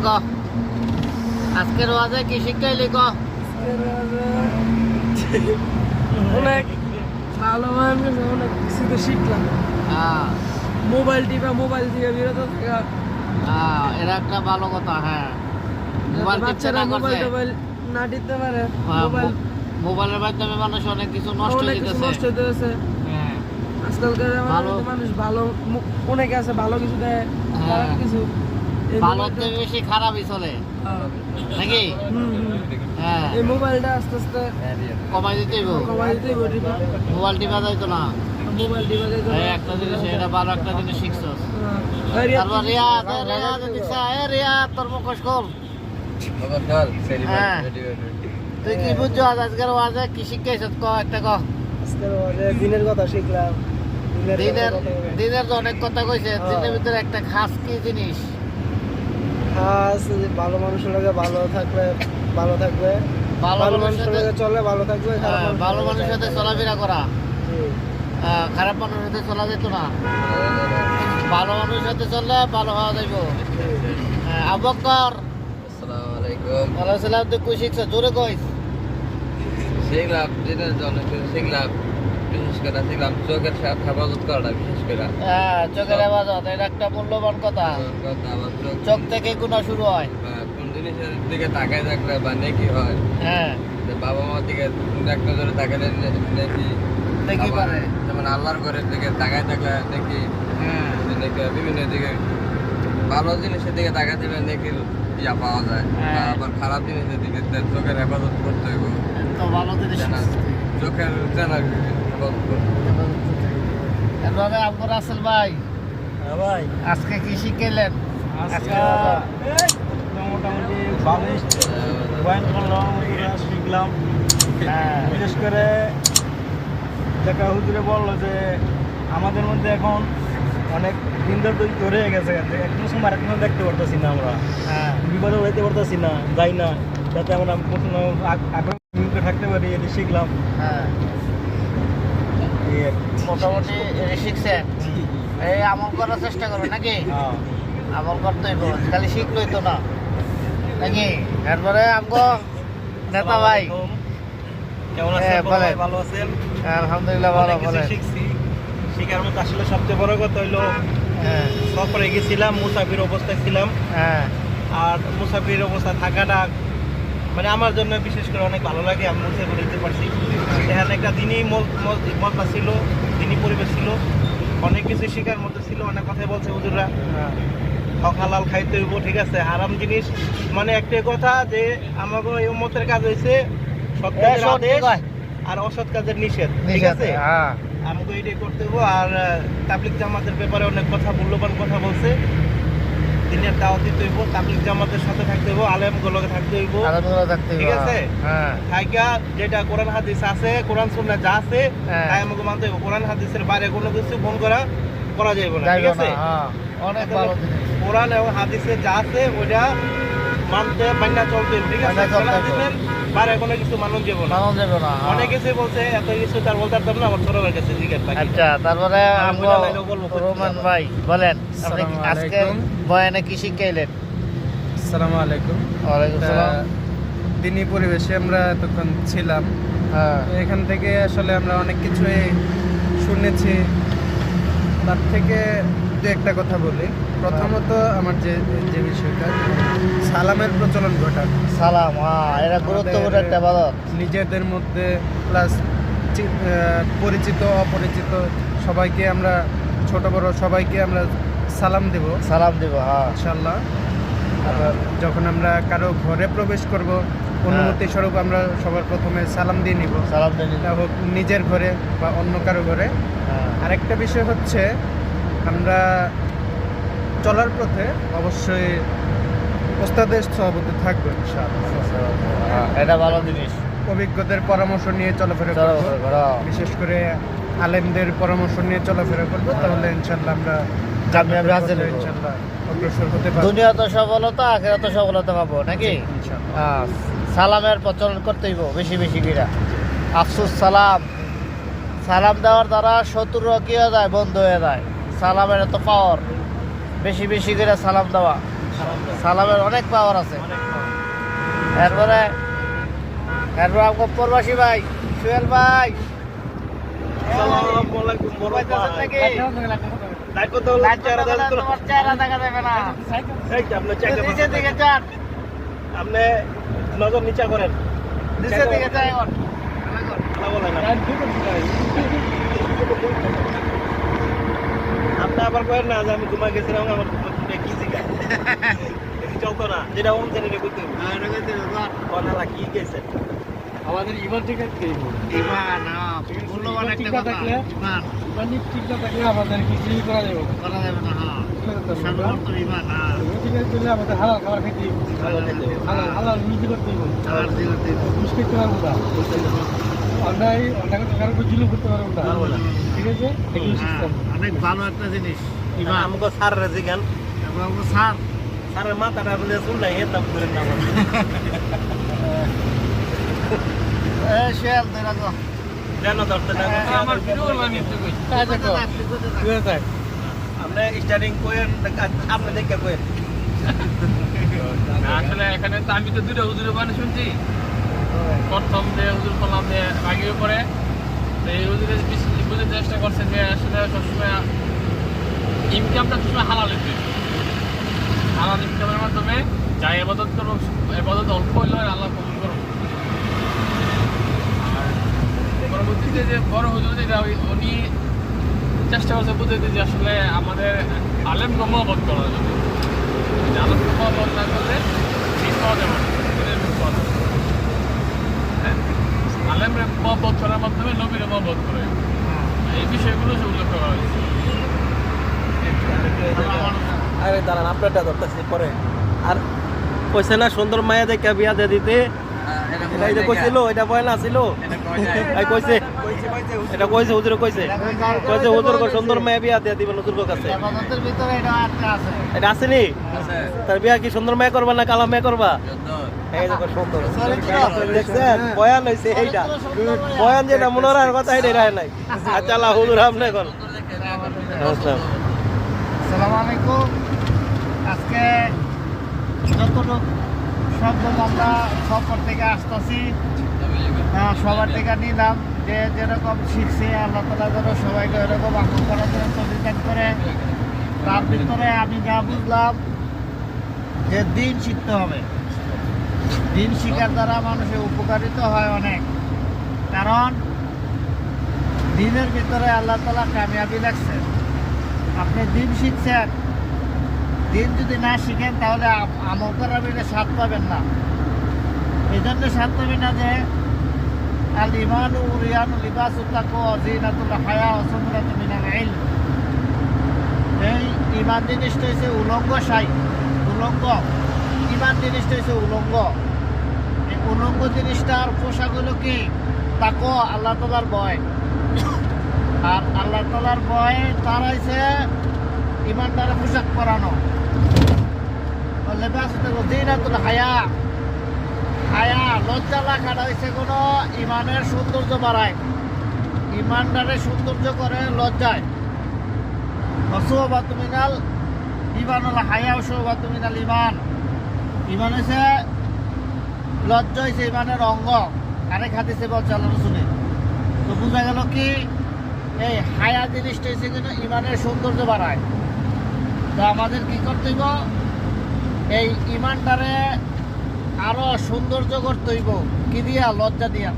ক আজকের ওয়াজে কি শিখাইলি ক? অনেক ভালো মানুষ, অনেক কিছু তো শিখলাম। মোবাইল থেকে বিরত থাকা, এটা একটা ভালো কথা। হ্যাঁ, মোবাইল বাচ্চারা মোবাইল না টিপতে পারে। মোবাইলের মাধ্যমে মানুষ অনেক কিছু নষ্ট হইতেছে। আজকালকার মানুষ ভালো, অনেকে আছে ভালো কিছু দেয়, খারাপ কিছু। ভালো বেশি খারাপই চলে নাকি? হ্যাঁ, এই মোবাইলটা আস্তে আস্তে কমাই দিতেই মোবাইল টিপা যাইতো না। একটা জিনিস, এটা ভালো একটা জিনিস শিখছস। তারপর রিয়াদ তোর মুখোশ খোল। হ্যাঁ, তুই কি বুঝছো আজকের ওয়াজে কি শিখাইছস ক? একটা ক। আজকের ওয়াজে দিনের কথা শিখলাম। দিনের তো অনেক কথা কইছে, দিনের ভিতরে একটা খাস কি জিনিস? খাস ভালো মানুষের লগে ভালো থাকবে, ভালো মানুষের লগে চলে, ভালো থাকবে। ভালো মানুষের সাথে চলাফেরা করা, খারাপ মানুষের সাথে চলা যেত না। ভালো মানুষের সাথে চললে ভালো হওয়া যাইব। আবু বকর, আসসালামু আলাইকুম। ওয়ালাইকুম সালাম। তুই কই শিখছ? জোরে কইস। শিখলাম দিনের জন্য, শিখলাম বিশেষ করে শিখলাম চোখের হেফাজত করাটা, বিশেষ করে চোখের হেফাজত, এটা একটা মূল্যবান কথা। চোখ থেকে গুনাহ শুরু হয়। কোন জিনিসের দিকে তাকায় থাকলে বা নেকি হয়। হ্যাঁ, বাবা মার দিকে এক নজরে তাকালে নেকি পারে। যেমন আল্লাহর ঘরের দিকে তাকায় থাকলে নেকি, নেকি বিভিন্ন দিকে ভালো জিনিসের দিকে তাকায় দিলে নেকি ইয়া পাওয়া যায়। আবার খারাপ জিনিসের দিকে চোখের হেফাজত করতে হইব। তো ভালো জিনিস চোখের হেফাজত করতে। এরপরে আবু রাসেল ভাই, ভাই আজকে কি শিখাইলেন? আজকে মোটামুটি ভালোই পয়েন্ট করলাম, শিখলাম। বিশেষ করে যেটা হুজুরে বললো যে আমাদের মধ্যে এখন অনেক দিন ধরে গেছে, একদম সময় এখন দেখতে পারতেছি না, আমরা বিপদে যেতে পারতেছি না, যাই না, যাতে আমরা আগ্রহ থাকতে পারি, এটি শিখলাম। মোটামুটি শিখছেন, এই আমল করার চেষ্টা করো নাকি? আমল করতেই খালি শিখলই তো না নাকি? এরপরে আমগো নেতা ভাই কেমন আছেন? ভালো আছেন? আলহামদুলিল্লাহ ভালো। বলেন। শিখছি, শিখার মতো আসলে সবচেয়ে বড় কথা হইলো সফরে গেছিলাম, মুসাফির অবস্থায় ছিলাম। আর মুসাফির অবস্থায় থাকাটা মানে আমার জন্য বিশেষ করে অনেক ভালো লাগে। আমি মুসাফির দিতে পারছি, এখানে একটা দিনই মজা ছিল, দিনই পরিবেশ ছিল, অনেক কিছু শিখার মতো ছিল। অনেক কথাই বলছে হুজুররা, হালাল খাইতে হইব, ঠিক আছে, হারাম জিনিস মানে একটাই কথা যে আমাকে এই উম্মতের কাজ হয়েছে সৎ কাজের আদেশ আর অসৎ কাজের নিষেধ, ঠিক আছে, আমাকে এটাই করতে হইব। আর তাবলিগ জামাতের ব্যাপারে অনেক কথা, মূল্যবান কথা বলছে। দিনের দাওয়াত দিতে হইব, তাবলিগ জামাতের সাথে থাকতে হইব, আলেমগুলোকে থাকতে হইব, ঠিক আছে। থাইকা যেটা কোরআন হাদিস আছে, কোরআন সুন্নাহ যা আছে তাই আমাকে মানতে হইব। কোরআন হাদিসের বাইরে কোনো কিছু মন করা যাইব না, ঠিক আছে। অনেক ভালো জিনিস, কোরআন এবং হাদিসে যা আছে ওইটা মানতে মাইনা চলতে, ঠিক আছে। বাইরে কোনো কিছু মানুষ যাবো না। অনেক কিছু বলছে, এত কিছু তার বলতে পারতাম না, আমার ছোট ভাইয়ের কাছে জিজ্ঞেস। আচ্ছা, তারপরে রোমান ভাই বলেন, আপনি আজকে বয়ানে কি শিখাইলেন? আসসালামু আলাইকুম। ওয়ালাইকুম আসসালাম। দিনী পরিবেশে আমরা তখন ছিলাম, এখান থেকে আসলে আমরা অনেক কিছুই শুনেছি। তার থেকে দু একটা কথা বলি। প্রথমত আমার যে বিষয়টা, সালামের প্রচলন ঘটানো। সালাম, এটা গুরুত্বপূর্ণ একটা ইবাদত। নিজেদের মধ্যে প্লাস পরিচিত অপরিচিত সবাইকে আমরা, ছোট বড় সবাইকে আমরা সালাম দেব ইনশাআল্লাহ। যখন আমরা কারো ঘরে প্রবেশ করব, অনুমতি স্বরূপ আমরা সবার প্রথমে সালাম দিয়ে নিব, হোক নিজের ঘরে বা অন্য কারো ঘরে। আরেকটা বিষয় হচ্ছে, আমরা চলার পথে অবশ্যই ওস্তাদের সহবতে থাকবো ইনশাআল্লাহ। এটা ভালো জিনিস। অভিজ্ঞদের পরামর্শ নিয়ে চলাফেরা করব, বিশেষ করে আলেমদের পরামর্শ নিয়ে চলাফেরা করবো, তাহলে ইনশাআল্লাহ আমরা ইনশাআল্লাহ অগ্রসর হতে পারবো। দুনিয়াতে সফলতা, আখিরাতে সফলতা পাবো নাকি? সালামের প্রচলন করতে হইব বেশি বেশি করে। আফসুস সালাম দেওয়ার দ্বারা শত্রুরা কি হয়ে যায়, বন্ধ হয়ে যায়। সালামের এত পাওয়ার, বেশি বেশি করে সালাম দেওয়া। সালামের অনেক পাওয়ার আছে। এরপরে আমাকে প্রবাসী ভাই সোহেল ভাই আসসালামু আলাইকুম বড় ভাই। লাইট কত হলো? তোমার চেহারা দেখা যাবে না। এই যে আপনি চেক নিচের দিকে যান, আপনি নজর নিচা করেন। নিচের দিকে যান এখন। আল্লাহ বলে না। আপনি আবার কয়েন না যে আমি ঘুমাই গেছিলাম আমার ঘুমে কি জিগা চলতো না, যেটা ওম জানি রে কইতে কথা কি গেছে আমাদের ইমান ঠিক আছে ইমান, মূল্যবান একটা কথা। ইমান ঠিক না থাকলে আমাদের কিছুই করা যাবে না। করা যাবে না। সর্বপ্রথম ইমান। ঠিক আছে চলে আমাদের হালাল খাবার খেতে হালাল রুজি করতে হবে, মুশকিল করা না, অন্যায় কারো জুলুম করতে পারবো না। ঠিক আছে এগুলো সিস্টেম অনেক ভালো একটা জিনিস ইমান। আমাকে স্যার রেজি গান এবং স্যার স্যারের মাথাটা বলে শুনলাই এর নাম করে না শেয়ার দেন তো। জানো ধরতে না আমার ভিডিও বানিয়ে দেবো। আপনি স্টার্টিং করেন, আপনি দেখে করেন। আসলে এখানে তো আমি তো দুটো হুজুরের বাণী শুনছি। প্রথম যে হুজুর বললাম যে রাগিয়ে পরে এই হুজুরের বুঝতে চেষ্টা করছে যে আসলে সবসময় ইনকামটা সবসময় হালাল হালাল ইনকামের মাধ্যমে যাই আবাদত করবো, আবাদত অল্প হইলে আল্লাহ কবুল করবো। আর পরবর্তীতে যে বড় হুজুর যেটা উনি চেষ্টা করছে বুঝতে যে আসলে আমাদের আলেমকে মহব্বত করা যাবে, আলেমকে মহব্বত না করলে ঠিক পাওয়া যাবে না। আলেমরে মহব্বত করার মাধ্যমে নবীরে মহব্বত করে, এই বিষয়গুলো উল্লেখ করা হয়েছে। আরে দাঁড়ান আপনারটা ধরতেছি পরে। আর কইছে না সুন্দর মায়া দেখে বিয়া দিয়ে দিতে, এটা এই যে কইছিল এটা বয়না ছিল, এই কইছে এটা কইছে হুজুর কইছে হুজুর সুন্দর মায়া বিয়া দিয়ে দিবেন হুজুর কাছে। আবাদতের ভিতরে এটা একটা আছে। এটা আসেনি তার বিয়া কি সুন্দর মায়া করবা না কালা মায়া করবা? এই দেখো সুন্দর দেখছেন বয়ান হইছে এইটা, বয়ান যেটা মনোরার কথা এটা রায় নাই। আচ্ছা আল্লাহ হুজুর আপনি এখন আসসালামু আলাইকুম। আজকে যতটুকু সম্ভব আমরা সফর থেকে আসতেছি, সবার থেকে নিলাম যে যেরকম শিখছে আল্লাহ তাআলা যেন সবাইকে এরকম আমল করার জন্য তৌফিক করে। তার ভিতরে আমি যা বুঝলাম যে দিন শিখতে হবে। দিন শিখার দ্বারা মানুষের উপকারিত হয় অনেক, কারণ দিনের ভিতরে আল্লাহ তাআলা কামিয়াবি রাখছে। আপনি দিন শিখছেন, দিন যদি না শিখেন তাহলে আমল করার ভিতরে স্বাদ পাবেন না। এই জন্য স্বাদ পাবেন না যে আল ইমানু উরিয়ানু লিবাসুত তাকওয়া জিনাতুল হায়া ওয়া সুমরাতুম মিনাল ইলম। এই ইমান জিনিসটা হচ্ছে উলঙ্গ উলঙ্গ। ইমান জিনিসটা হচ্ছে উলঙ্গ। এই উলঙ্গ জিনিসটার পোশাক হলো কি? তাকওয়া, আল্লাহ তাআলার ভয়। আর আল্লাহ তাআলার ভয় তার হইছে ইমানদারের পোশাক পরানো। জিনাতুল হায়া, হায়া লজ্জা লাগাটা হইছে কোনো ইমানের সৌন্দর্য বাড়ায়, ইমানদারের সৌন্দর্য করে লজ্জায়। অসুবাতু মিনাল ইমানুল হায়া অসুবাতু মিনাল ইমান। ইমান হইছে লজ্জা, হইছে ইমানের অঙ্গ। আরেক হাদিসে বলছে আল্লাহ রাসূল। তো বোঝা গেল কি এই হায়া জিনিসটা হচ্ছে কিন্তু ইমানের সৌন্দর্য বাড়ায়। তো আমাদের কি করতে হইব? এই ইমানটারে আরো সৌন্দর্য করতে হইব। কি দিয়া? লজ্জা দিয়া।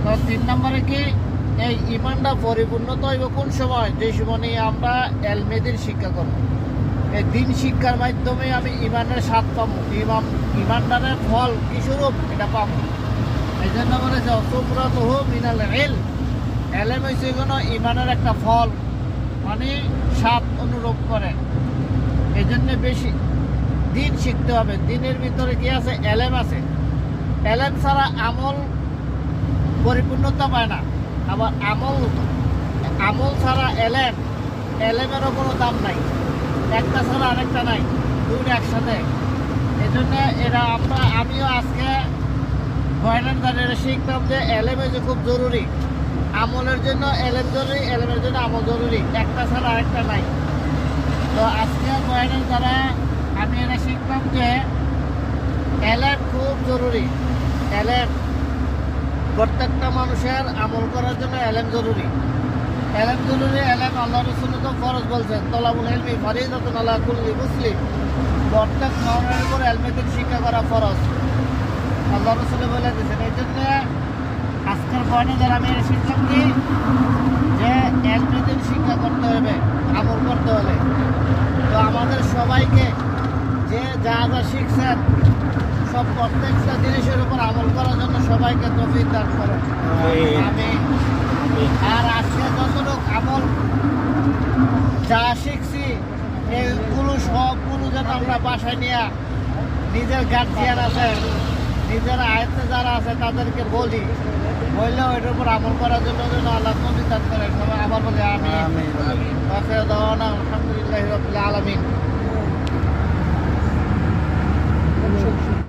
তো 3 নম্বরে কি এই ইমানটা পরিপূর্ণতা হইব কোন সময়? যে সময় নিয়ে আমরা এলমেদির শিক্ষা করব। এই দিন শিক্ষার মাধ্যমে আমি ইমানের স্বাদ পাবো, ইমানদারের ফল কি স্বরূপ এটা পাবো। এই জন্য বলেছে অসুমরাতুহু মিনাল ইলম। এলেম হইছে কোনো ইমানের একটা ফল, মানে স্বাদ অনুরোধ করে। এই জন্য বেশি দিন শিখতে হবে। দিনের ভিতরে কি আছে? এলেম আছে। এলেম ছাড়া আমল পরিপূর্ণতা পায় না। আবার আমল ছাড়া এলেমেরও কোনো দাম নাই। একটা ছাড়া আরেকটা নাই, দুটো একসাথে। এই জন্য আমিও আজকে বয়ানের দ্বারা শিখতাম যে এলেম হচ্ছে খুব জরুরি। আমলের জন্য এলেম জরুরি, এলেমের জন্য আমল জরুরি, একটা ছাড়া আরেকটা নাই। তো আজকে বয়ানের দ্বারা আমি এটা শিখলাম যে এলেম খুব জরুরি। এলেম প্রত্যেকটা মানুষের আমল করার জন্য এলেম জরুরি। এলেম জরুরি। এলেম আল্লাহ রসুল তো ফরজ বলছেন, তলাবুল ইলমি ফারিদাতুন আলা কুল্লি মুসলিম। প্রত্যেক মানুষের উপর এলমেদের শিক্ষা করা ফরজ, আল্লাহ রসুল বলে দিয়েছেন। এই জন্য আজকের পয়েন্টে যারা আমি শিখলাম কি যে এলমেদের শিক্ষা করতে হবে আমল করতে হলে। তো আমাদের সবাইকে যে যা যা শিখছেন সব প্রত্যেকটা জিনিসের উপর আমল করার জন্য সবাইকে তৌফিক দান করেন। আমি আর আজকে যতটুক আমল যা শিখছি এগুলো সবগুলো যেন আমরা বাসায় নিয়ে নিজের গার্জিয়ান আছে, নিজের আয়ত্তে যারা আছে তাদেরকে বলি, বললে ওইটার উপর আমল করার জন্য যেন আল্লাহ তৌফিক দান করেন। সবাই আবার বলি আমি আলহামদুলিল্লাহ রাব্বিল আলামিন।